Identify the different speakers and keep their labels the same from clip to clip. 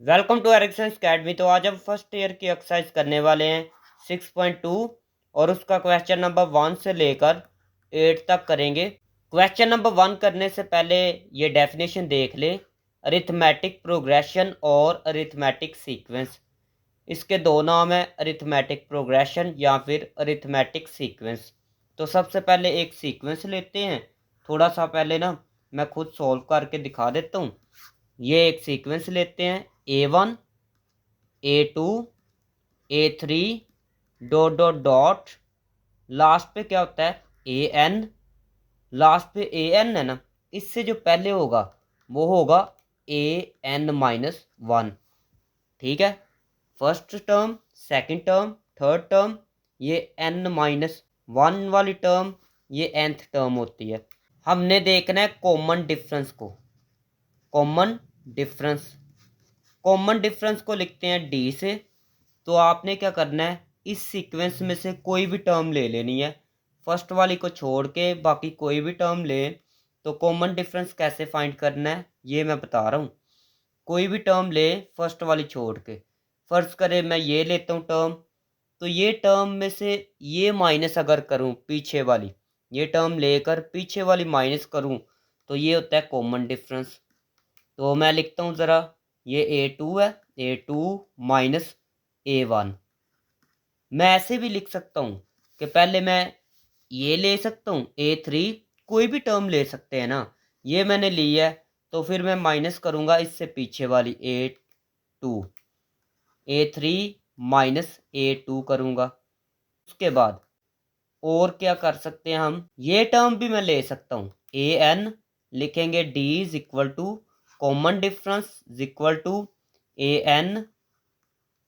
Speaker 1: Welcome to Ericsson academy. तो आज हम फर्स्ट ईयर की एक्सरसाइज करने वाले हैं 6.2 और उसका क्वेश्चन नंबर 1 से लेकर 8 तक करेंगे। क्वेश्चन नंबर 1 करने से पहले ये डेफिनेशन देख लें। अरिथमेटिक प्रोग्रेशन और अरिथमेटिक सीक्वेंस, इसके दो नाम हैं, अरिथमेटिक प्रोग्रेशन या फिर अरिथमेटिक सीक्वेंस। तो सबसे पहले एक सीक्वेंस लेते हैं। थोड़ा सा पहले ना मैं खुद सॉल्व करके दिखा देता हूँ। ये एक सीक्वेंस लेते हैं, A1 A2 A3 dot dot dot, last पे क्या होता है AN, लास्ट पे AN है ना, इससे जो पहले होगा वो होगा AN-1। ठीक है, first term, second term, third term, ये N-1 वाली टर्म ये nth टर्म होती है। हमने देखना है कॉमन डिफरेंस को। कॉमन डिफरेंस कॉमन डिफरेंस को लिखते हैं D से। तो आपने क्या करना है, इस सीक्वेंस में से कोई भी टर्म ले लेनी है, फर्स्ट वाली को छोड़ के बाकी कोई भी टर्म ले। तो कॉमन डिफरेंस कैसे फाइंड करना है ये मैं बता रहा हूँ। कोई भी टर्म ले फर्स्ट वाली छोड़ के, फर्ज करें मैं ये लेता हूँ टर्म, तो ये टर्म में से ये माइनस अगर करूँ पीछे वाली, ये टर्म लेकर पीछे वाली माइनस करूँ, तो ये होता है कॉमन डिफरेंस। तो मैं लिखता हूँ ज़रा, ये A2 है, A2 माइनस A1। मैं ऐसे भी लिख सकता हूँ कि पहले मैं ये ले सकता हूँ A3, कोई भी टर्म ले सकते हैं ना, ये मैंने ली है, तो फिर मैं माइनस करूँगा इससे पीछे वाली A2, A3 माइनस A2 करूँगा। उसके बाद और क्या कर सकते हैं हम, ये टर्म भी मैं ले सकता हूँ AN, लिखेंगे D is equal to common difference is equal to AN,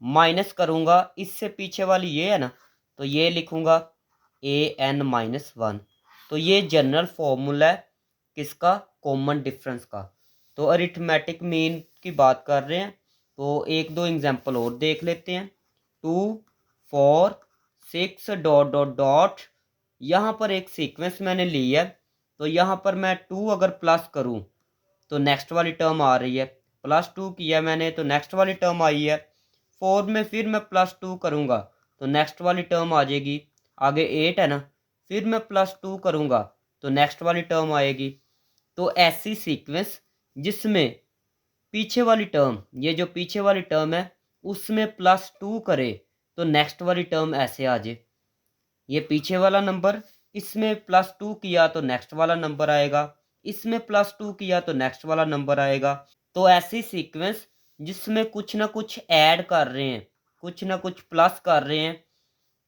Speaker 1: minus करूँगा इससे पीछे वाली ये है ना, तो ये लिखूँगा AN-1। तो ये जनरल फॉर्मूला है किसका, कॉमन डिफरेंस का। तो अरिथमेटिक मीन की बात कर रहे हैं, तो एक दो एग्जांपल और देख लेते हैं। 2 4 6 डॉट डॉट डॉट, यहाँ पर एक सीक्वेंस मैंने ली है, तो यहाँ पर मैं 2 अगर प्लस करूँ तो नेक्स्ट वाली टर्म आ रही है, +2 किया मैंने तो नेक्स्ट वाली टर्म आई है। 4 में फिर मैं +2 करूँगा तो नेक्स्ट वाली टर्म आ जाएगी। आगे 8 है ना, फिर मैं +2 करूँगा तो नेक्स्ट वाली टर्म आएगी। तो ऐसी सीक्वेंस जिसमें पीछे वाली टर्म, ये जो पीछे वाली टर्म है उसमें +2 करे तो नेक्स्ट वाली टर्म ऐसे आ जाए। ये पीछे वाला नंबर, इसमें +2 किया तो नेक्स्ट वाला नंबर आएगा, इसमें +2 किया तो नेक्स्ट वाला नंबर आएगा। तो ऐसी सीक्वेंस जिसमें कुछ ना कुछ ऐड कर रहे हैं, कुछ ना कुछ प्लस कर रहे हैं,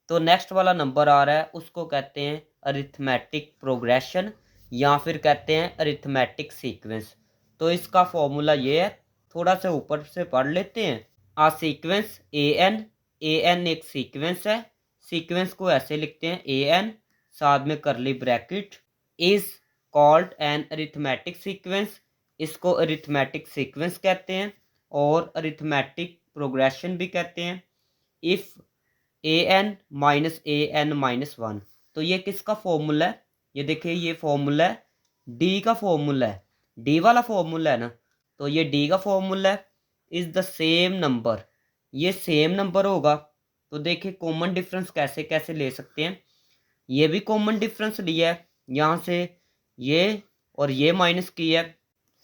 Speaker 1: तो नेक्स्ट वाला नंबर आ रहा है, उसको कहते हैं अरिथमेटिक प्रोग्रेशन या फिर कहते हैं अरिथमेटिक सीक्वेंस। तो इसका फॉर्मूला ये है, थोड़ा सा ऊपर से पढ़ लेते हैं। आ सीक्वेंस AN एक सीक्वेंस है, सीक्वेंस को ऐसे लिखते हैं AN साथ में करली bracket, is called an arithmetic sequence, इसको अरिथमेटिक सीक्वेंस कहते हैं और अरिथमेटिक प्रोग्रेशन भी कहते हैं। इफ़ AN-1, तो ये किसका फॉर्मूला है, ये देखिए ये फॉर्मूला है D का फॉर्मूला है, D वाला फॉर्मूला है ना, तो ये D का फॉर्मूला है। इज़ द सेम नंबर, ये सेम नंबर होगा। तो देखिए कॉमन डिफरेंस कैसे कैसे ले सकते हैं। ये भी कॉमन डिफरेंस लिया है, यहाँ से ये और ये माइनस की है,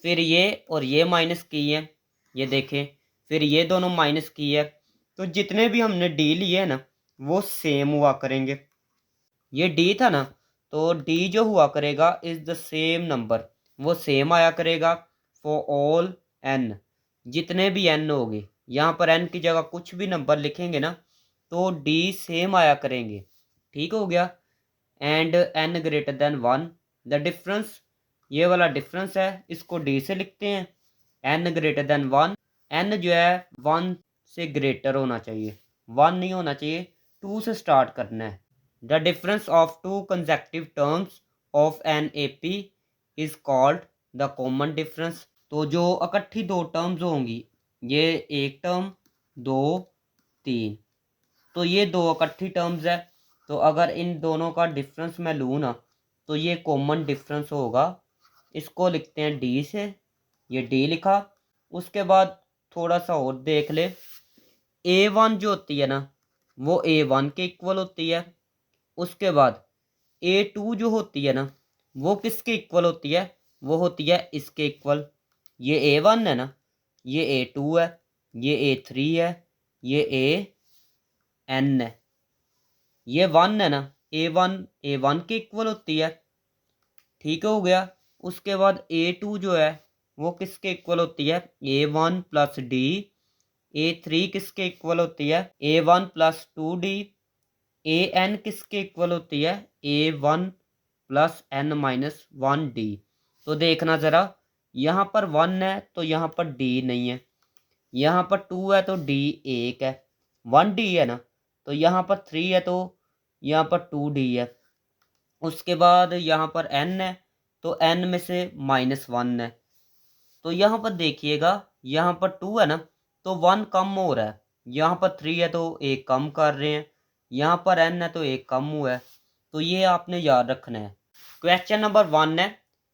Speaker 1: फिर ये और ये माइनस की है, ये देखें, फिर ये दोनों माइनस की है। तो जितने भी हमने डी लिए ना वो सेम हुआ करेंगे। ये डी था ना, तो डी जो हुआ करेगा इज द सेम नंबर, वो सेम आया करेगा फॉर ऑल एन, जितने भी एन होंगे। यहाँ पर एन की जगह कुछ भी नंबर लिखेंगे ना तो डी सेम आया करेंगे। ठीक हो गया। And n greater than 1, the difference, ये वाला डिफरेंस है, इसको डी से लिखते हैं। एन ग्रेटर देन 1, एन जो है 1 से ग्रेटर होना चाहिए, 1 नहीं होना चाहिए, 2 से स्टार्ट करना है। The difference of two consecutive terms of an AP is called the common difference. तो जो इकट्ठी दो टर्म्स होंगी, ये एक टर्म, 2, 3, तो ये दो इकट्ठी टर्म्स है, तो अगर इन दोनों का डिफरेंस मैं लूँ ना तो ये कॉमन डिफरेंस होगा। इसको लिखते हैं डी से, ये डी लिखा। उसके बाद थोड़ा सा और देख ले। A1 जो होती है ना वो A1 के इक्वल होती है। उसके बाद A2 जो होती है ना वो किसके इक्वल होती है, वो होती है इसके इक्वल। ये A1 है ना, ये A2 है, ये A3 है, ये AN है, ये 1 है ना, A1 के इक्वल होती है। ठीक हो गया। उसके बाद A2 जो है वो किसके इक्वल होती है, A1 प्लस डी। A3 किसके इक्वल होती है, A1 प्लस 2D। AN किसके इक्वल होती है, A1 plus N minus 1D। तो देखना ज़रा, यहाँ पर 1 है तो यहाँ पर D नहीं है, यहाँ पर 2 है तो D 1 है, 1D है ना, तो यहाँ पर 3 है तो यहाँ पर 2D है। उसके बाद यहाँ पर N है तो N में से -1 है। तो यहाँ पर देखिएगा, यहाँ पर 2 है ना तो 1 कम हो रहा है, यहाँ पर 3 है तो 1 कम कर रहे हैं, यहाँ पर N है तो 1 कम हुआ है। तो ये आपने याद रखना है। क्वेश्चन नंबर 1 है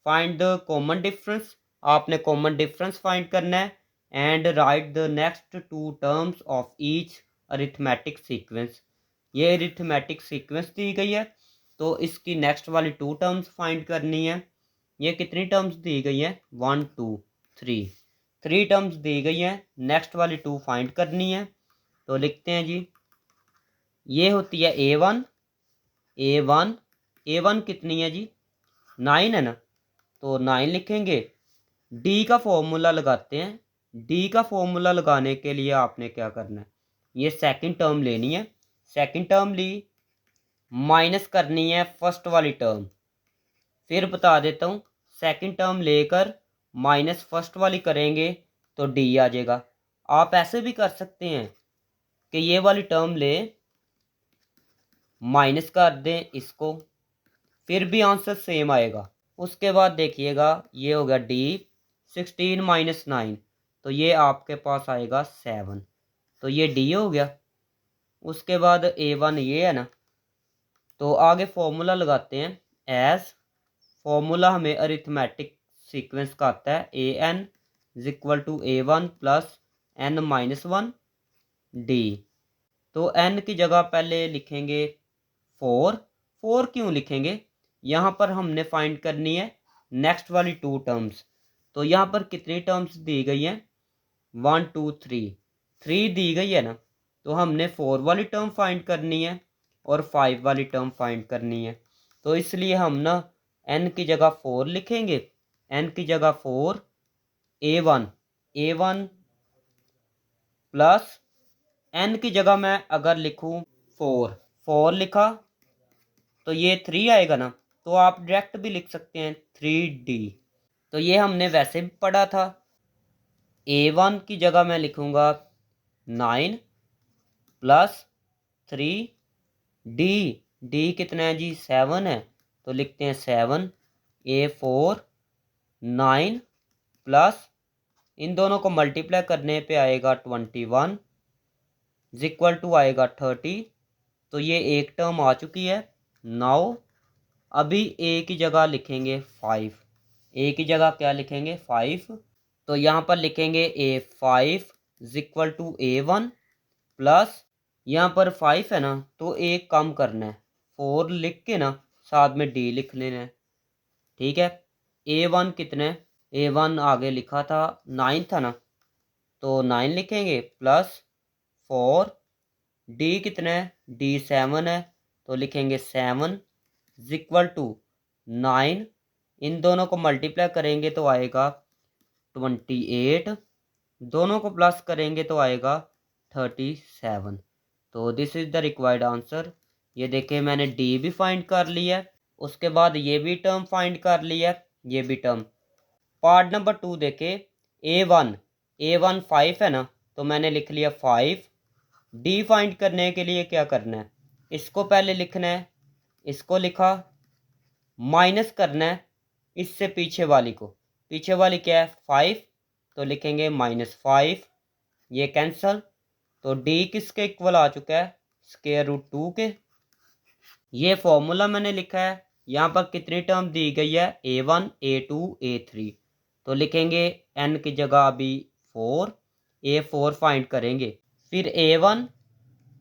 Speaker 1: फाइंड द कॉमन डिफरेंस। आपने कॉमन डिफरेंस फाइंड करना है and right the next 2 terms of each arithmetic sequence. ये अरिथमेटिक सीक्वेंस दी गई है तो इसकी नेक्स्ट वाली 2 टर्म्स फाइंड करनी है। ये कितनी टर्म्स दी गई हैं, 1 2 3 टर्म्स दी गई हैं, नेक्स्ट वाली 2 फाइंड करनी है। तो लिखते हैं जी, ये होती है A1 कितनी है जी, 9 है ना, तो 9 लिखेंगे। डी का फॉर्मूला लगाते हैं। डी का फॉर्मूला लगाने के लिए आपने क्या करना है, ये सेकंड टर्म लेनी है, सेकंड टर्म ली, माइनस करनी है फर्स्ट वाली टर्म। फिर बता देता हूँ, सेकंड टर्म लेकर माइनस फर्स्ट वाली करेंगे तो डी आ जाएगा। आप ऐसे भी कर सकते हैं कि ये वाली टर्म ले, माइनस कर दें इसको, फिर भी आंसर सेम आएगा। उसके बाद देखिएगा, ये हो गया डी, 16 माइनस 9, तो ये आपके पास आएगा 7, तो ये डी हो गया। उसके बाद A1 ये है ना, तो आगे फॉर्मूला लगाते हैं। एज फॉर्मूला हमें अरिथमेटिक सीक्वेंस का आता है, AN is equal to A1 plus N minus 1 D। तो N की जगह पहले लिखेंगे 4 क्यों लिखेंगे, यहाँ पर हमने फाइंड करनी है नेक्स्ट वाली 2 टर्म्स। तो यहाँ पर कितनी टर्म्स दी गई हैं, 1 2 3 दी गई है ना, तो हमने 4 वाली टर्म फाइंड करनी है और 5 वाली टर्म फाइंड करनी है। तो इसलिए हम ना n की जगह 4 लिखेंगे, n की जगह 4, A1 प्लस n की जगह मैं अगर लिखूं 4 लिखा तो ये 3 आएगा ना, तो आप डायरेक्ट भी लिख सकते हैं 3D। तो ये हमने वैसे भी पढ़ा था। A1 की जगह मैं लिखूंगा 9 प्लस 3D कितना है जी, 7 है, तो लिखते हैं 7। A4 9 प्लस इन दोनों को मल्टीप्लाई करने पे आएगा 21 इज इक्वल टू आएगा 30। तो ये एक टर्म आ चुकी है। नाउ अभी A की जगह लिखेंगे 5, A की जगह क्या लिखेंगे 5, तो यहाँ पर लिखेंगे A5 is equal to A1 plus यहाँ पर 5 है ना, तो एक कम करना है, 4 लिख के ना साथ में D लिख लेना है। ठीक है, A1 कितने, A1 आगे लिखा था 9 था ना, तो 9 लिखेंगे प्लस 4, D कितने है, D 7 है, तो लिखेंगे 7 इज इक्वल टू 9। इन दोनों को मल्टीप्लाई करेंगे तो आएगा 28, दोनों को प्लस करेंगे तो आएगा 37। तो this is the required answer. ये देखिए मैंने D भी फाइंड कर लिया है, उसके बाद ये भी टर्म फाइंड कर लिया है, ये भी टर्म। पार्ट नंबर 2 देखे, A1 5 है ना, तो मैंने लिख लिया 5। D फाइंड करने के लिए क्या करना है, इसको पहले लिखना है, इसको लिखा, माइनस करना है इससे पीछे वाली को, पीछे वाली क्या है 5, तो लिखेंगे -5, ये कैंसल। तो D किसके इक्वल आ चुका है, स्क्वायर रूट 2 के। ये फॉर्मूला मैंने लिखा है। यहाँ पर कितनी टर्म दी गई है, A1 A2 A3, तो लिखेंगे n की जगह अभी 4, A4 फाइंड करेंगे। फिर A1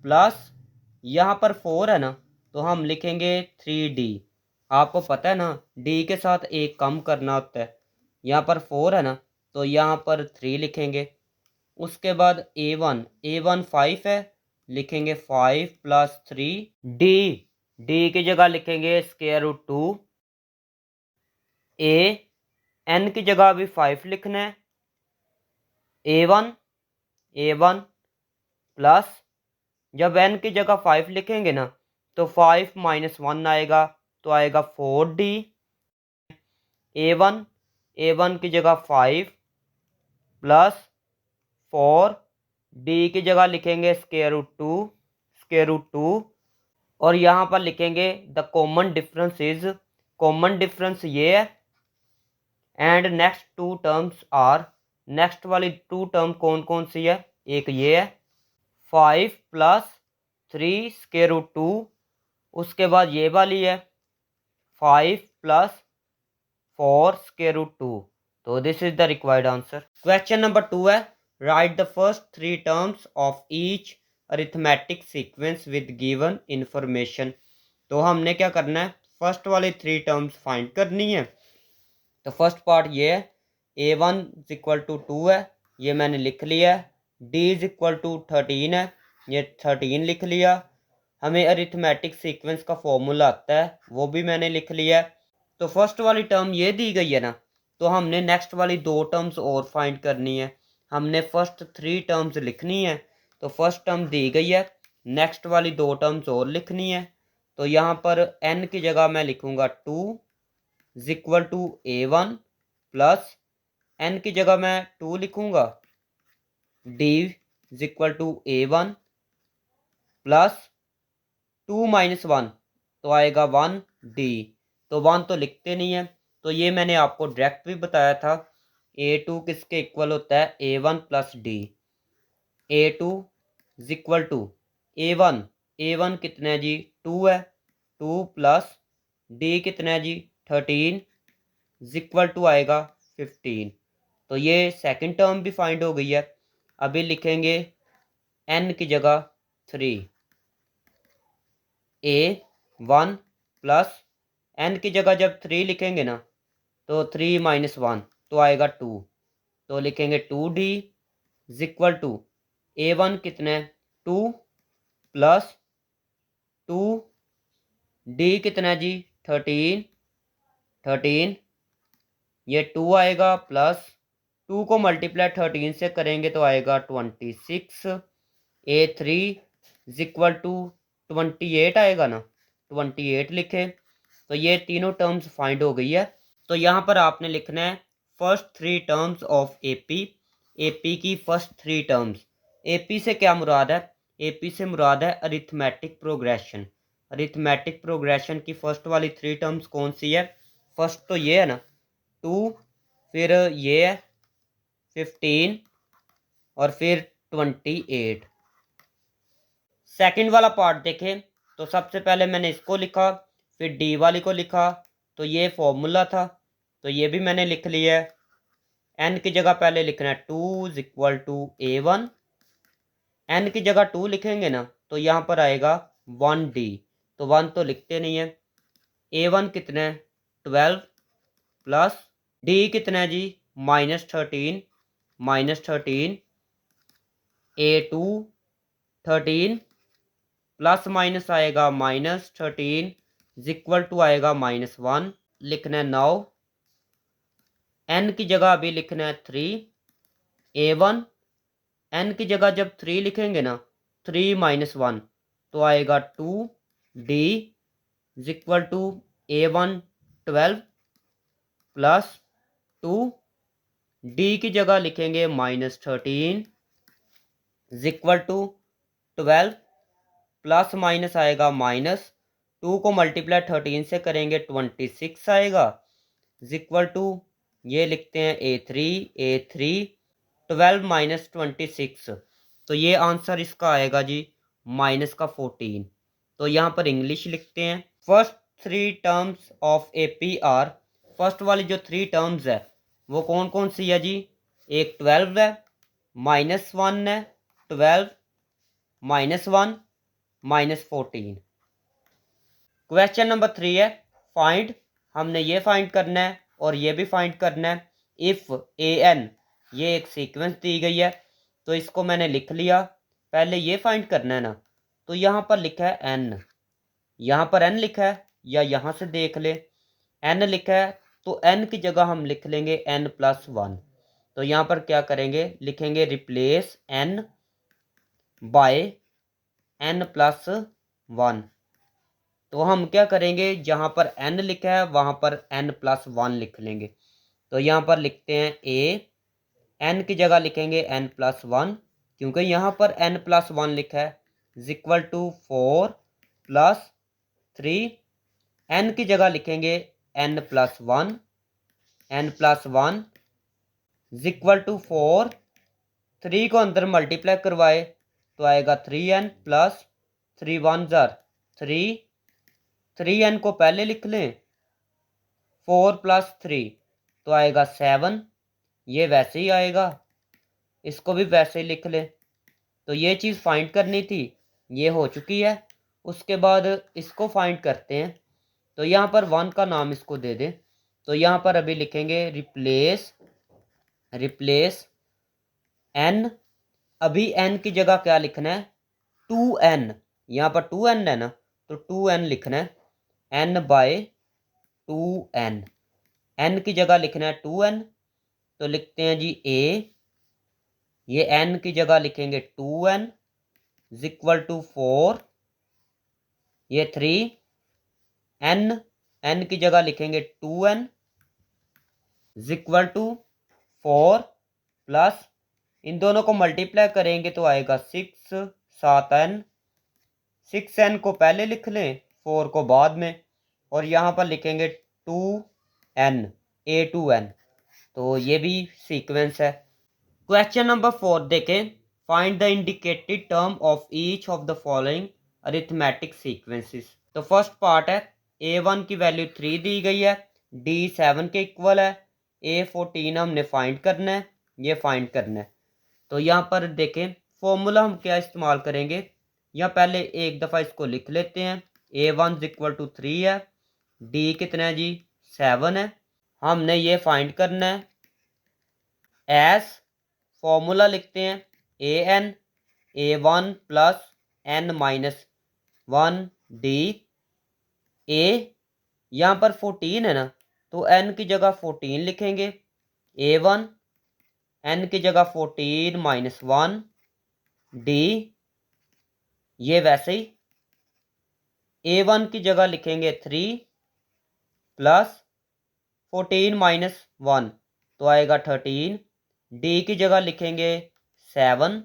Speaker 1: प्लस यहाँ पर 4 है ना, तो हम लिखेंगे 3D। आपको पता है ना, D के साथ एक कम करना होता है। यहाँ पर 4 है ना, तो यहाँ पर 3 लिखेंगे। उसके बाद A1 5 है, लिखेंगे 5 प्लस 3। D की जगह लिखेंगे स्क्वायर रूट 2। N की जगह भी 5 लिखना है। A1 प्लस, जब n की जगह 5 लिखेंगे ना, तो 5 माइनस 1 आएगा, तो आएगा 4D। A1 की जगह 5 प्लस 4, D की जगह लिखेंगे स्क्वायर रूट 2, और यहाँ पर लिखेंगे द कॉमन डिफरेंस ये है। And next two terms are, next वाली टू टर्म कौन कौन सी है, एक ये है 5 प्लस 3 स्क्वायर रूट 2, उसके बाद ये वाली है 5 प्लस 4 स्क्वायर रूट 2। तो this is the required answer. Question number 2 है, write the first 3 terms of each arithmetic sequence with given information. तो हमने क्या करना है, फर्स्ट वाली 3 टर्म्स फाइंड करनी है। तो फर्स्ट पार्ट ये है, A1 इज इक्वल टू 2 है, ये मैंने लिख लिया है। D इज इक्वल टू 13 है, ये 13 लिख लिया। हमें अरिथमेटिक सीक्वेंस का फॉर्मूला आता है, वो भी मैंने लिख लिया है। तो फर्स्ट वाली टर्म ये दी गई है ना, तो हमने नेक्स्ट वाली 2 टर्म्स और फाइंड करनी है। हमने फर्स्ट 3 टर्म्स लिखनी है। तो फर्स्ट टर्म दी गई है, नेक्स्ट वाली 2 टर्म्स और लिखनी है। तो यहाँ पर n की जगह मैं लिखूँगा 2 is equal to A1 plus, n की जगह मैं 2 लिखूँगा, D is equal to A1 plus 2 minus 1, तो आएगा 1D। तो 1 तो लिखते नहीं है, तो ये मैंने आपको डायरेक्ट भी बताया था। A2 किसके इक्वल होता है, A1 plus D। A2 is equal to A1 कितना है जी, 2 है, 2 प्लस D कितना है जी 13 इज इक्वल टू आएगा 15। तो ये सेकंड टर्म भी फाइंड हो गई है। अभी लिखेंगे n की जगह 3, A1 प्लस n की जगह जब 3 लिखेंगे ना, तो 3 माइनस 1, तो आएगा 2। तो लिखेंगे 2D is equal to A1 कितना है 2 प्लस 2D कितना है जी 13, ये 2 आएगा प्लस 2 को मल्टीप्लाई 13 से करेंगे तो आएगा 26। A3 इज इक्वल टू 28 आएगा ना, 28 लिखे। तो ये तीनों टर्म्स फाइंड हो गई है। तो यहाँ पर आपने लिखना है फर्स्ट 3 टर्म्स ऑफ AP की फर्स्ट 3 टर्म्स। AP से क्या मुराद है, AP से मुराद है अरिथमेटिक प्रोग्रेशन की फर्स्ट वाली 3 टर्म्स कौन सी है। फर्स्ट तो ये है ना 2, फिर ये है 15 और फिर 28। सेकंड वाला पार्ट देखें तो सबसे पहले मैंने इसको लिखा, फिर D वाली को लिखा, तो ये फॉर्मूला था, तो ये भी मैंने लिख लिया है। n की जगह पहले लिखना है 2 is equal to A1, n की जगह 2 लिखेंगे ना, तो यहाँ पर आएगा 1D। तो 1 तो लिखते नहीं है। A1 कितना है 12 प्लस D कितना है जी -13, A2 13 प्लस माइनस आएगा -13 इज इक्वल टू आएगा -1। लिखना है नाउ, n की जगह अभी लिखना है 3, A1 n की जगह जब 3 लिखेंगे ना, 3 माइनस 1, तो आएगा 2D is equal to A1 12 plus 2D की जगह लिखेंगे -13 is equal to 12 plus minus आएगा -2 को मल्टीप्लाई 13 से करेंगे 26 आएगा इज इक्वल टू, ये लिखते हैं A3 12 माइनस 26, तो ये आंसर इसका आएगा जी माइनस का 14। तो यहाँ पर इंग्लिश लिखते हैं first 3 terms of AP are, first वाली जो 3 टर्म्स है वो कौन कौन सी है जी, एक 12 है, -1 है, 12 -1 -14। क्वेश्चन नंबर 3 है फाइंड, हमने ये फाइंड करना है और ये भी फाइंड करना है। इफ़ an, ये एक सीक्वेंस दी गई है तो इसको मैंने लिख लिया। पहले ये फाइंड करना है ना, तो यहाँ पर लिखा है n, यहाँ पर n लिखा है, या यहाँ से देख ले n लिखा है, तो n की जगह हम लिख लेंगे n+1। तो यहाँ पर क्या करेंगे, लिखेंगे रिप्लेस n बाय n+1। तो हम क्या करेंगे, जहाँ पर n लिखा है वहाँ पर n+1 लिख लेंगे। तो यहाँ पर लिखते हैं a, n की जगह लिखेंगे n+1, क्योंकि यहाँ पर n+1 लिखा है, इज इक्वल टू 4 + 3, n की जगह लिखेंगे n+1, n+1 is equal to 4, 3 को अंदर मल्टीप्लाई करवाए तो आएगा 3n प्लस 3 1 जार 3, 3n को पहले लिख लें, 4 + 3 तो आएगा 7, ये वैसे ही आएगा, इसको भी वैसे ही लिख लें। तो ये चीज़ फाइंड करनी थी, ये हो चुकी है। उसके बाद इसको फाइंड करते हैं। तो यहाँ पर 1 का नाम इसको दे दें। तो यहाँ पर अभी लिखेंगे रिप्लेस n, अभी n की जगह क्या लिखना है, 2n, यहाँ पर 2n है ना, तो 2n लिखना है, n/2n, n की जगह लिखना है 2n। तो लिखते हैं जी a, ये n की जगह लिखेंगे 2n इज इक्वल टू 4, ये 3, n की जगह लिखेंगे 2n is equal to 4 plus, इन दोनों को मल्टीप्लाई करेंगे तो आएगा 6 7n, 6n को पहले लिख लें, 4 को बाद में, और यहाँ पर लिखेंगे 2n, a2n। तो ये भी सीक्वेंस है। क्वेश्चन नंबर 4 देखें, find the indicated term of each of the following arithmetic sequences. तो फर्स्ट पार्ट है, a1 की वैल्यू 3 दी गई है, d 7 के इक्वल है, a14 हमने फाइंड करना है, ये फाइंड करना है। तो यहाँ पर देखें फॉर्मूला हम क्या इस्तेमाल करेंगे, यहाँ पहले एक दफ़ा इसको लिख लेते हैं, a1 इक्वल टू 3 है, d कितना है जी 7 है, हमने ये फाइंड करना है। एस फॉर्मूला लिखते हैं an a1 plus n-1 d, a यहाँ पर 14 है ना, तो n की जगह 14 लिखेंगे, a1 n की जगह 14 - 1 d, ये वैसे ही a1 की जगह लिखेंगे 3 प्लस 14 - 1 तो आएगा 13, d की जगह लिखेंगे 7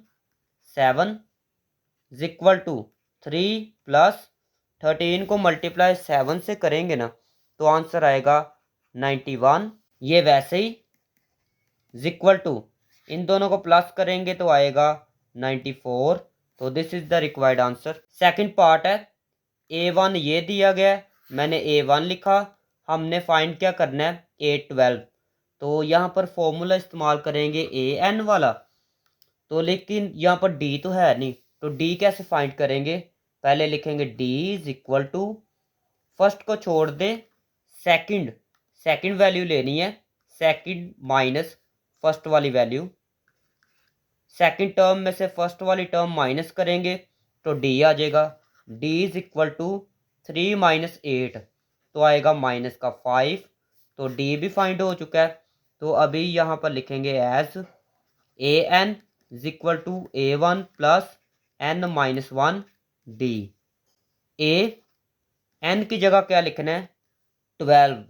Speaker 1: इज इक्वल टू 3 प्लस 13 को मल्टीप्लाई 7 से करेंगे ना, तो आंसर आएगा 91, ये वैसे ही इज इक्वल टू, इन दोनों को प्लस करेंगे तो आएगा 94। तो this is the required answer. Second part है, a1 ये दिया गया है, मैंने a1 लिखा, हमने फाइंड क्या करना है a12। तो यहाँ पर फॉर्मूला इस्तेमाल करेंगे an वाला, तो लेकिन यहाँ पर d तो है नहीं, तो d कैसे फाइंड करेंगे, पहले लिखेंगे d is equal to, first को छोड़ दे, सेकंड वैल्यू लेनी है, सेकंड माइनस फर्स्ट वाली वैल्यू, सेकंड टर्म में से फर्स्ट वाली टर्म माइनस करेंगे तो d आ जाएगा, d इज इक्वल टू 3 - 8 तो आएगा -5। तो d भी फाइंड हो चुका है। तो अभी यहाँ पर लिखेंगे as an is equal to a1 plus n-1 d, n की जगह क्या लिखना है 12,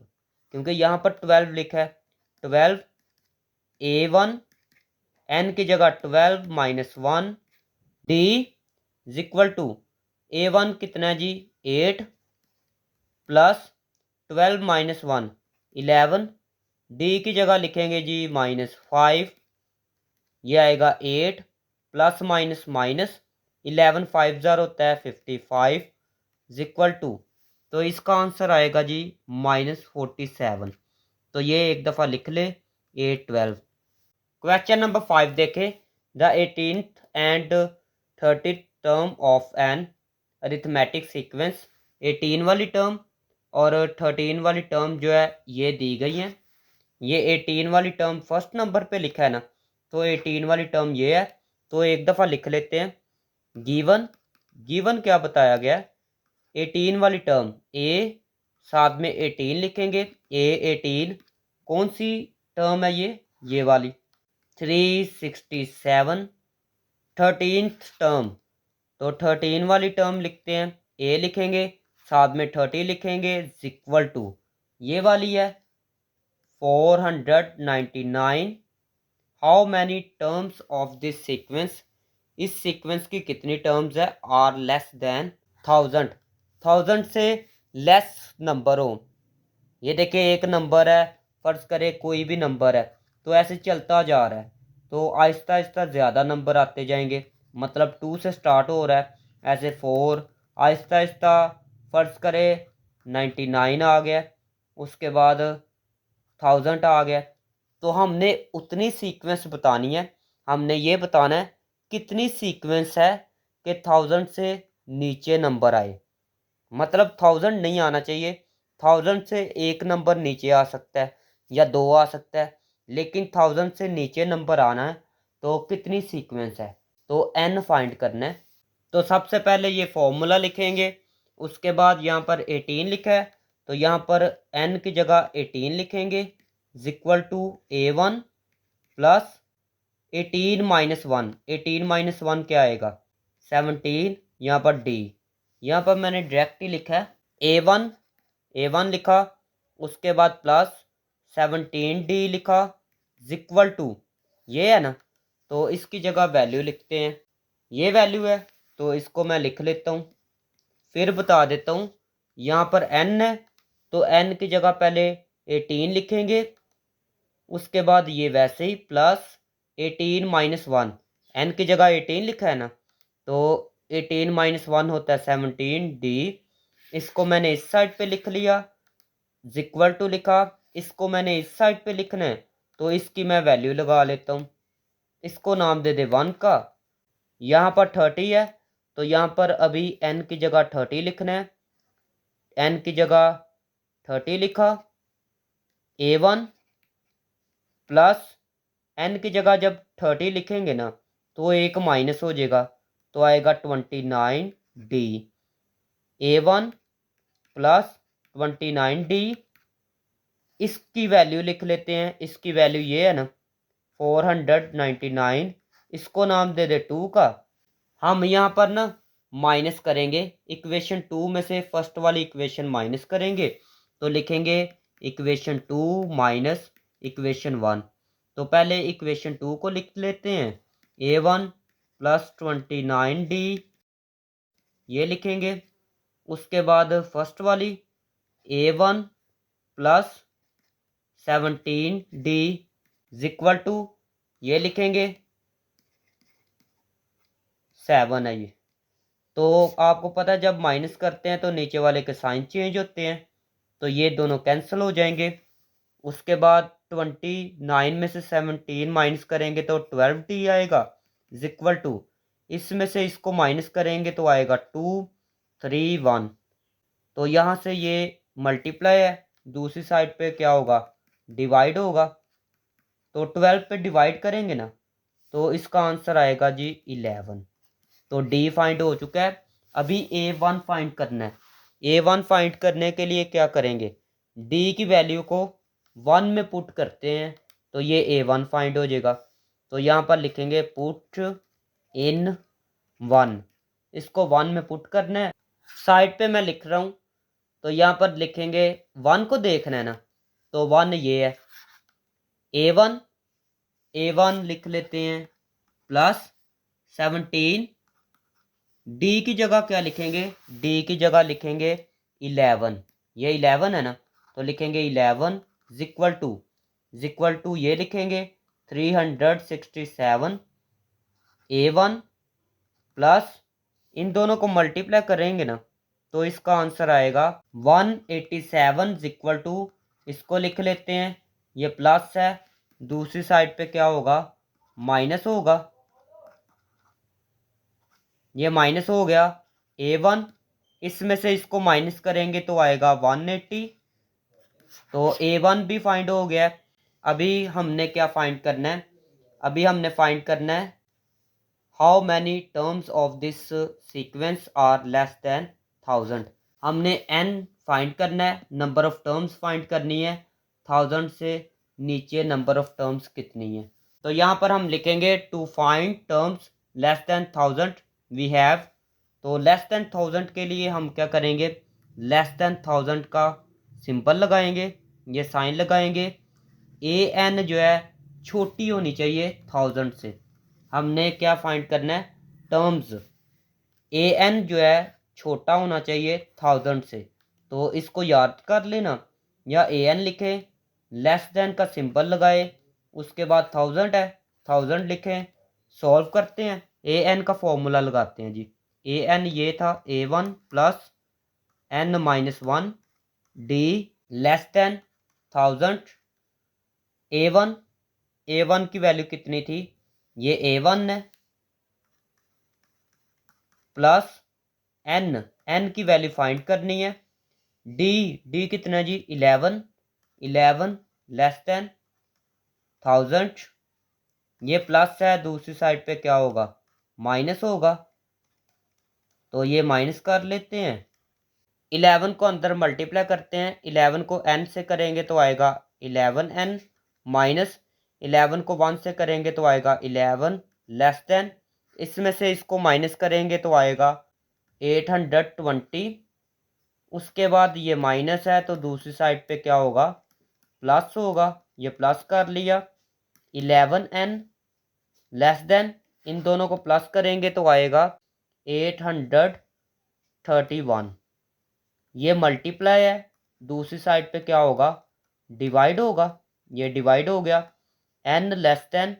Speaker 1: क्योंकि यहाँ पर 12 लिखा है, 12 a1 n की जगह 12 - 1 d is equal to, a1 कितना है जी 8 प्लस 12 - 1 11, d की जगह लिखेंगे जी -5, ये आएगा 8 प्लस माइनस 11 5 जार होता है 55 इज इक्वल टू, तो इसका आंसर आएगा जी -47। तो ये एक दफ़ा लिख ले A12। क्वेश्चन नंबर 5 देखें, the 18th and 30th term of an arithmetic sequence. 18 वाली टर्म और 13 वाली टर्म जो है ये दी गई है। ये 18 वाली टर्म फर्स्ट नंबर पे लिखा है ना, तो 18 वाली टर्म ये है। तो एक दफ़ा लिख लेते हैं। गिवन गिवन क्या बताया गया? 18 वाली टर्म ए, साथ में 18 लिखेंगे। ए 18 कौन सी टर्म है? ये वाली 367। 13th टर्म, तो 13 वाली टर्म लिखते हैं। ए लिखेंगे, साथ में 30 लिखेंगे, इक्वल टू ये वाली है 499। How many terms of this sequence? इस सीक्वेंस की कितनी टर्म्स है? Are less than 1000। 1000 से लेस नंबर हो। ये देखिए एक नंबर है, फर्ज करें कोई भी नंबर है, तो ऐसे चलता जा रहा है, तो आहिस्ता आहिस्ता ज़्यादा नंबर आते जाएंगे। मतलब 2 से स्टार्ट हो रहा है, ऐसे 4, आहिस्ता आहिस्ता फर्ज करें 99 आ गया, उसके बाद 1000 आ गया। तो हमने उतनी सीक्वेंस बतानी है। हमने ये बताना है कितनी सीक्वेंस है कि 1000 से नीचे नंबर आए। मतलब 1000 नहीं आना चाहिए। 1000 से एक नंबर नीचे आ सकता है या 2 आ सकता है, लेकिन 1000 से नीचे नंबर आना है तो कितनी सीक्वेंस है? तो n फाइंड करना है। तो सबसे पहले ये फॉर्मूला लिखेंगे। उसके बाद यहाँ पर 18 लिखा है, तो यहाँ पर n की जगह 18 लिखेंगे, equal to A1 plus 18 minus 1। 18 minus 1 क्या आएगा? 17। यहाँ पर d, यहाँ पर मैंने डायरेक्ट ही लिखा है A1 लिखा, उसके बाद प्लस 17d लिखा, इक्वल टू ये है ना, तो इसकी जगह वैल्यू लिखते हैं। ये वैल्यू है तो इसको मैं लिख लेता हूँ, फिर बता देता हूँ। यहाँ पर n है, तो n की जगह पहले 18 लिखेंगे, उसके बाद ये वैसे ही प्लस 18 माइनस 1। n की जगह 18 लिखा है ना, तो 18 माइनस 1 होता है 17d। इसको मैंने इस साइड पे लिख लिया, इक्वल टू लिखा। इसको मैंने इस साइड पे लिखना है, तो इसकी मैं वैल्यू लगा लेता हूँ। इसको नाम दे दे 1 का। यहाँ पर 30 है, तो यहाँ पर अभी n की जगह 30 लिखना है। n की जगह 30 लिखा, A1 प्लस n की जगह जब 30 लिखेंगे ना, तो एक माइनस हो जाएगा, तो आएगा 29d। A1 प्लस 29d, इसकी वैल्यू लिख लेते हैं। इसकी वैल्यू ये है ना 499। इसको नाम दे दे 2 का। हम यहाँ पर ना माइनस करेंगे, इक्वेशन 2 में से फर्स्ट वाली इक्वेशन माइनस करेंगे, तो लिखेंगे इक्वेशन 2 माइनस इक्वेशन 1। तो पहले इक्वेशन 2 को लिख लेते हैं। A1 प्लस 29d ये लिखेंगे, उसके बाद फर्स्ट वाली A1 plus 17d equal to ये लिखेंगे 7 है ये। तो आपको पता है जब माइनस करते हैं तो नीचे वाले के साइन चेंज होते हैं, तो ये दोनों कैंसिल हो जाएंगे। उसके बाद 29 में से 17 माइनस करेंगे तो 12d आएगा, इक्वल टू इसमें से इसको माइनस करेंगे तो आएगा 231। तो यहाँ से ये मल्टीप्लाई है, दूसरी साइड पे क्या होगा? डिवाइड होगा। तो 12 पे डिवाइड करेंगे ना, तो इसका आंसर आएगा जी 11। तो डी फाइंड हो चुका है। अभी A1 फाइंड करना है। A1 फाइंड करने के लिए क्या करेंगे? डी की वैल्यू को 1 में पुट करते हैं, तो ये A1 फाइंड हो जाएगा। तो यहाँ पर लिखेंगे पुट इन 1। इसको 1 में पुट करना है। साइड पे मैं लिख रहा हूँ, तो यहाँ पर लिखेंगे 1 को देखना है ना, तो 1 ये है A1 लिख लेते हैं प्लस 17। डी की जगह क्या लिखेंगे? डी की जगह लिखेंगे 11। ये 11 है ना, तो लिखेंगे 11 इक्वल टू ये लिखेंगे 367। A1 प्लस इन दोनों को मल्टीप्लाई करेंगे ना, तो इसका आंसर आएगा 187 इक्वल टू, इसको लिख लेते हैं, ये प्लस है, दूसरी साइड पे क्या होगा? माइनस होगा। ये माइनस हो गया A1, इसमें से इसको माइनस करेंगे तो आएगा 180। तो A1 भी फाइंड हो गया। अभी हमने क्या फाइंड करना है, अभी हमने फाइंड करना है how many terms of this sequence are less than 1000। हमने n फाइंड करना है, नंबर ऑफ टर्म्स फाइंड करनी है, 1000 से नीचे नंबर ऑफ टर्म्स कितनी है। तो यहाँ पर हम लिखेंगे to find terms less than 1000 we have. तो लेस देन 1000 के लिए हम क्या करेंगे, लेस देन 1000 का सिंबल लगाएंगे, ये साइन लगाएंगे। ए एन जो है छोटी होनी चाहिए 1000 से। हमने क्या फाइंड करना है, टर्म्स। ए एन जो है छोटा होना चाहिए 1000 से, तो इसको याद कर लेना, या ए एन लिखें, लेस देन का सिंबल लगाए, उसके बाद 1000 है, 1000 लिखें, सॉल्व करते हैं, ए एन का फॉर्मूला लगाते हैं जी। ए एन ये था A1 plus n-1 D less than 1000। A1, A1 की वैल्यू कितनी थी, ये A1 है, प्लस n की वैल्यू फाइंड करनी है, डी कितना जी 11 लेस देन 1000। ये प्लस है, दूसरी साइड पे क्या होगा, माइनस होगा, तो ये माइनस कर लेते हैं। 11 को अंदर मल्टीप्लाई करते हैं, 11 को n से करेंगे तो आएगा 11n, माइनस 11 को 1 से करेंगे तो आएगा 11 लेस देन, इसमें से इसको माइनस करेंगे तो आएगा 820। उसके बाद ये माइनस है तो दूसरी साइड पे क्या होगा, प्लस होगा, ये प्लस कर लिया। 11n लेस देन, इन दोनों को प्लस करेंगे तो आएगा 831। ये मल्टीप्लाई है, दूसरी साइड पे क्या होगा, डिवाइड होगा, ये डिवाइड हो गया। n लेस देन,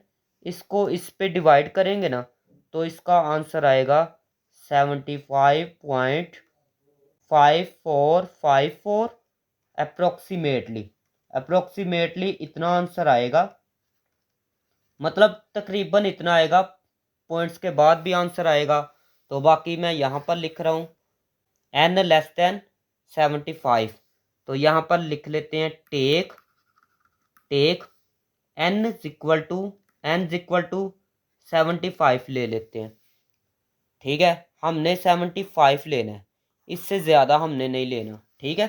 Speaker 1: इसको इस पे डिवाइड करेंगे ना तो इसका आंसर आएगा 75.5454 अप्रोक्सीमेटली इतना आंसर आएगा, मतलब तकरीबन इतना आएगा, पॉइंट्स के बाद भी आंसर आएगा। तो बाकी मैं यहाँ पर लिख रहा हूँ n लेस देन 75, तो यहाँ पर लिख लेते हैं टेक n इक्वल टू 75 ले लेते हैं। ठीक है, हमने 75 लेना है, इससे ज़्यादा हमने नहीं लेना। ठीक है,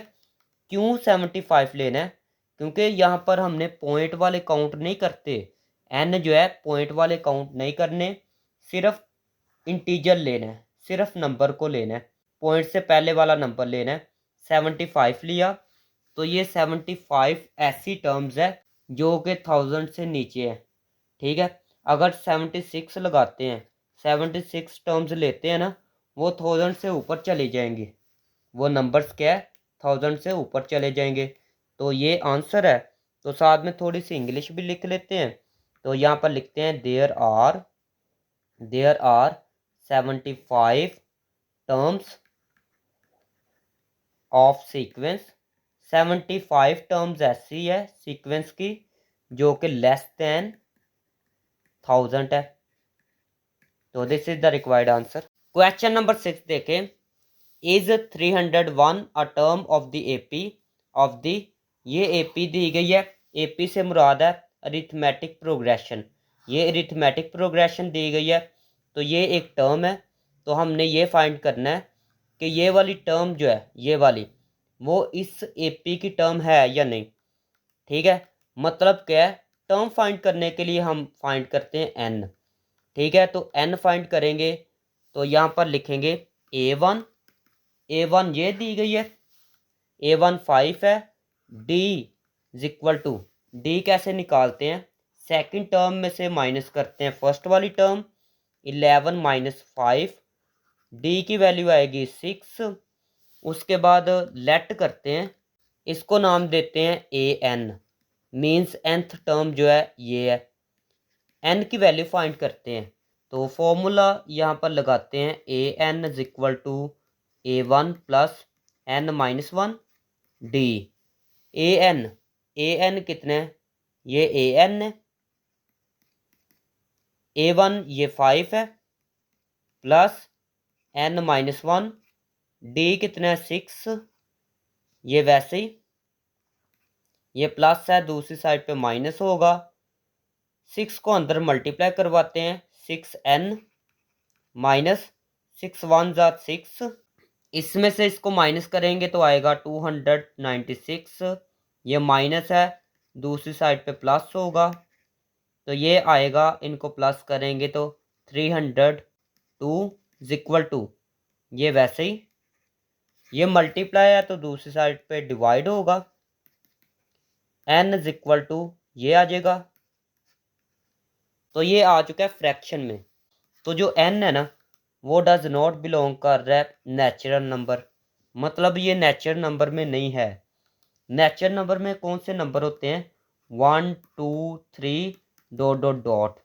Speaker 1: क्यों 75 लेना है, क्योंकि यहाँ पर हमने पॉइंट वाले काउंट नहीं करते, n जो है पॉइंट वाले काउंट नहीं करने, सिर्फ इंटीजर लेना है, सिर्फ नंबर को लेना है, पॉइंट से पहले वाला नंबर लेना है। 75 लिया, तो ये 75 ऐसी टर्म्स है जो कि 1000 से नीचे है। ठीक है, अगर 76 लगाते हैं, 76 टर्म्स लेते हैं ना, वो 1000 से ऊपर चले जाएंगे, वो नंबर्स क्या है 1000 से ऊपर चले जाएंगे। तो ये आंसर है। तो साथ में थोड़ी सी इंग्लिश भी लिख लेते हैं, तो यहाँ पर लिखते हैं there are 75 terms of sequence. 75 terms ऐसी है सीक्वेंस की जो कि लेस देन 1000 है। तो this is the required answer. Question number 6 देखें, is 301 a term of the AP of the, ये एपी दी गई है, एपी से मुराद है अरिथमेटिक प्रोग्रेशन, ये अरिथमेटिक प्रोग्रेशन दी गई है, तो ये एक टर्म है। तो हमने ये फाइंड करना है कि ये वाली टर्म जो है, ये वाली, वो इस एपी की टर्म है या नहीं। ठीक है, मतलब क्या है, टर्म फाइंड करने के लिए हम फाइंड करते हैं एन। ठीक है, तो एन फाइंड करेंगे, तो यहाँ पर लिखेंगे A1 ये दी गई है, A1 5 है, D is equal to, D कैसे निकालते हैं, सेकंड टर्म में से माइनस करते हैं फर्स्ट वाली टर्म, 11 माइनस 5, डी की वैल्यू आएगी 6। उसके बाद लेट करते हैं, इसको नाम देते हैं AN, मीन्स nth टर्म जो है ये है। n की वैल्यू फाइंड करते हैं, तो फॉर्मूला यहाँ पर लगाते हैं AN is equal to A1 plus n-1 D. AN कितने हैं, ये AN है, A1 ये 5 है, plus n minus one, D कितना है 6, ये वैसे ही ये प्लस है, दूसरी साइड पे माइनस होगा। 6 को अंदर मल्टीप्लाई करवाते हैं, 6n माइनस 6 1 जार 6, इसमें से इसको माइनस करेंगे तो आएगा 296, ये माइनस है, दूसरी साइड पे प्लस होगा, तो ये आएगा, इनको प्लस करेंगे तो 302 इक्वल टू, ये वैसे ही ये मल्टीप्लाई है तो दूसरी साइड पे डिवाइड होगा, n इक्वल टू ये आ जाएगा। तो ये आ चुका है फ्रैक्शन में। तो जो n है ना वो डज नॉट बिलोंग कर रहा है नेचुरल नंबर, मतलब ये नेचुरल नंबर में नहीं है। नेचुरल नंबर में कौन से नंबर होते हैं, 1 2 3 डॉट डॉट डॉट,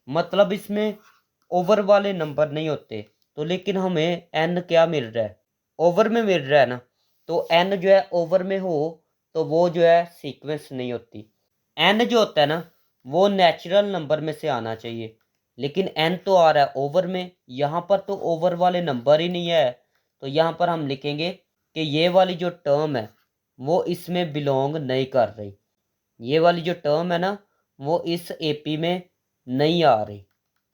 Speaker 1: मतलब इसमें ओवर वाले नंबर नहीं होते। तो लेकिन हमें n क्या मिल रहा है, ओवर में मिल रहा है ना, तो n जो है ओवर में हो तो वो जो है सीक्वेंस नहीं होती। n जो होता है ना वो नेचुरल नंबर में से आना चाहिए, लेकिन n तो आ रहा है ओवर में, यहाँ पर तो ओवर वाले नंबर ही नहीं है। तो यहाँ पर हम लिखेंगे कि ये वाली जो टर्म है वो इसमें बिलोंग नहीं कर रही, ये वाली जो टर्म है ना वो इस एपी में नहीं आ रही,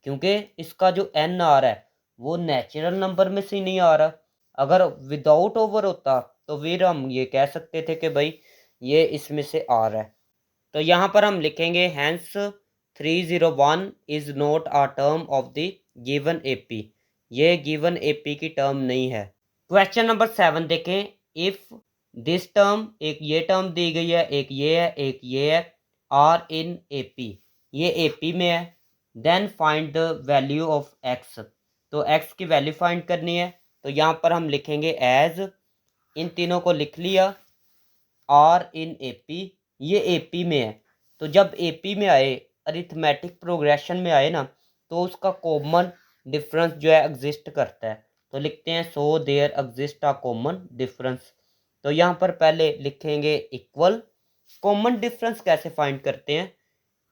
Speaker 1: क्योंकि इसका जो n आ रहा है वो नेचुरल नंबर में से नहीं आ रहा। अगर विदाउट ओवर होता तो फिर हम ये कह सकते थे कि भाई ये इसमें से आ रहा है। तो यहाँ पर हम लिखेंगे hence 301 is not a term of the given AP, ये गिवन एपी की टर्म नहीं है। क्वेश्चन नंबर 7 देखें, इफ दिस टर्म, एक ये टर्म दी गई है, एक ये है, एक ये है, आर इन एपी, ये एपी में है, then find the value of x, तो एक्स की वैल्यू फाइंड करनी है। तो यहाँ पर हम लिखेंगे एज, इन तीनों को लिख लिया, आर इन एपी, ये एपी में है, तो जब एपी में आए, अरिथमेटिक प्रोग्रेशन में आए ना, तो उसका कॉमन डिफरेंस जो है एग्जिस्ट करता है। तो लिखते हैं so there exist a common difference. तो यहाँ पर पहले लिखेंगे इक्वल, कॉमन डिफरेंस कैसे फाइंड करते हैं,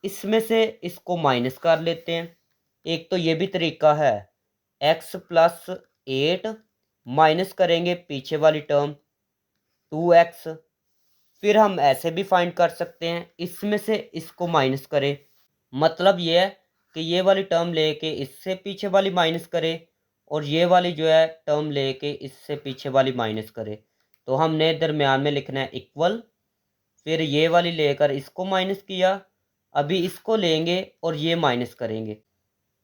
Speaker 1: इसमें से इसको माइनस कर लेते हैं। एक तो ये भी तरीका है, x प्लस 8 माइनस करेंगे पीछे वाली टर्म 2x, फिर हम ऐसे भी फाइंड कर सकते हैं, इसमें से इसको माइनस करें, मतलब ये है कि ये वाली टर्म लेके इससे पीछे वाली माइनस करे, और ये वाली जो है टर्म लेके इससे पीछे वाली माइनस करे। तो हमने दरम्यान में लिखना है इक्वल, फिर ये वाली लेकर इसको माइनस किया, अभी इसको लेंगे और ये माइनस करेंगे,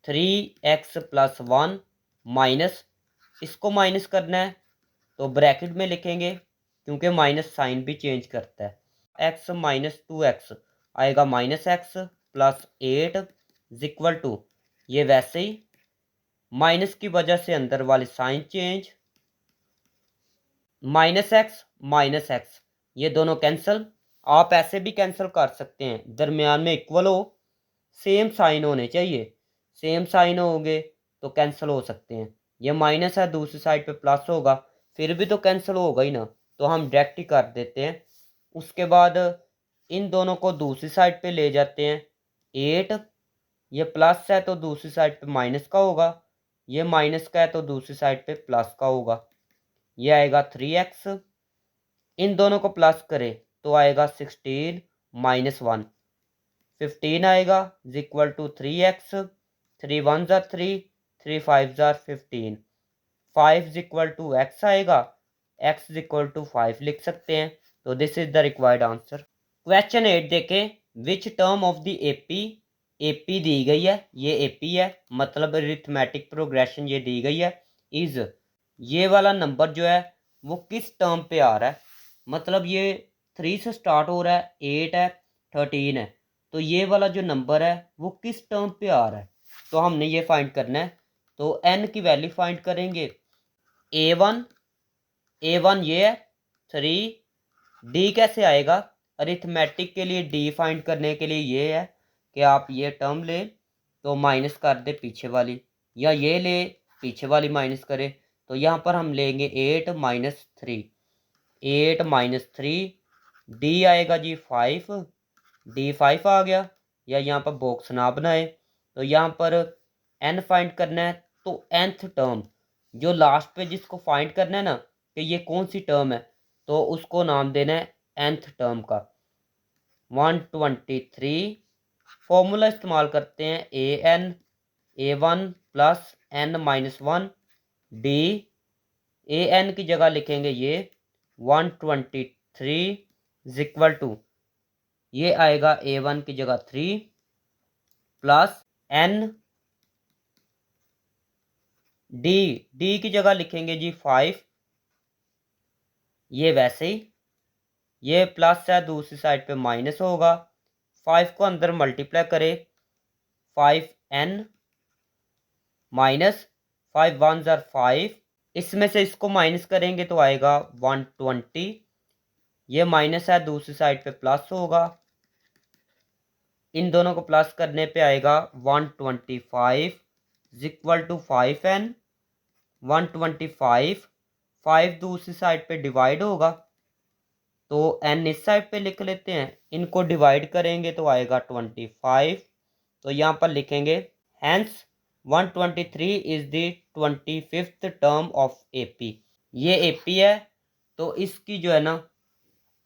Speaker 1: 3x+1 माइनस, इसको माइनस करना है तो ब्रैकेट में लिखेंगे, क्योंकि माइनस साइन भी चेंज करता है, x माइनस 2x आएगा minus x plus 8 equal to, ये वैसे ही माइनस की वजह से अंदर वाली साइन चेंज, माइनस एक्स ये दोनों कैंसिल, आप ऐसे भी कैंसिल कर सकते हैं, दरमियान में इक्वल हो, सेम साइन होने चाहिए, सेम साइन होंगे तो कैंसिल हो सकते हैं। ये माइनस है, दूसरी साइड पे प्लस होगा, फिर भी तो कैंसिल होगा ही ना, तो हम डायरेक्ट ही कर देते हैं। उसके बाद इन दोनों को दूसरी साइड पे ले जाते हैं, 8, ये प्लस है तो दूसरी साइड पे माइनस का होगा, ये माइनस का है तो दूसरी साइड पे प्लस का होगा, ये आएगा 3x, इन दोनों को प्लस करें तो आएगा 16 माइनस 1, 15 आएगा इक्वल टू 3x, 3 1 जार 3, 3 5 जार 15, 5 इक्वल टू x आएगा, x इक्वल टू 5 लिख सकते हैं। तो this is the required answer. Question 8 देखें, which term of the AP, AP दी गई है, ये एपी है, मतलब अरिथमेटिक प्रोग्रेशन ये दी गई है, इज, ये वाला नंबर जो है वो किस टर्म पे आ रहा है, मतलब ये 3 से स्टार्ट हो रहा है, 8 है, 13 है, तो ये वाला जो नंबर है वो किस टर्म पे आ रहा है, तो हमने ये फाइंड करना है। तो n की वैल्यू फाइंड करेंगे, a1 ये है 3, d कैसे आएगा, अरिथमेटिक के लिए d फाइंड करने के लिए ये है कि आप ये टर्म ले तो माइनस कर दे पीछे वाली, या ये ले पीछे वाली माइनस करे, तो यहाँ पर हम लेंगे 8 माइनस 3, 8 माइनस 3, डी आएगा जी 5, डी 5 आ गया, या यहाँ पर बॉक्स ना बनाए, तो यहाँ पर n फाइंड करना है, तो nth टर्म, जो लास्ट पे जिसको फाइंड करना है ना कि ये कौन सी टर्म है, तो उसको नाम देना है nth टर्म का। 123 फॉर्मूला इस्तेमाल करते हैं a1 plus n-1 d। an की जगह लिखेंगे ये 123 इज इक्वल टू, ये आएगा a1 की जगह 3 प्लस n d की जगह लिखेंगे जी 5। ये वैसे ही, ये प्लस है दूसरी साइड पे माइनस होगा। 5 को अंदर मल्टीप्लाई करें, 5n माइनस 5 1 ज़र 5, इसमें से इसको माइनस करेंगे तो आएगा 120। ये माइनस है दूसरी साइड पे प्लस होगा, इन दोनों को प्लस करने पे आएगा 125 इज इक्वल टू 5n। 125 5 दूसरी साइड पे डिवाइड होगा, तो n इस साइड पे लिख लेते हैं, इनको डिवाइड करेंगे तो आएगा 25। तो यहाँ पर लिखेंगे hence 123 is the 25th term of AP। ये AP है, तो इसकी जो है ना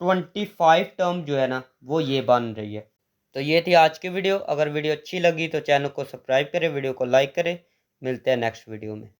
Speaker 1: 25 टर्म जो है ना वो ये बन रही है। तो ये थी आज की वीडियो। अगर वीडियो अच्छी लगी तो चैनल को सब्सक्राइब करें, वीडियो को लाइक करें। मिलते हैं नेक्स्ट वीडियो में।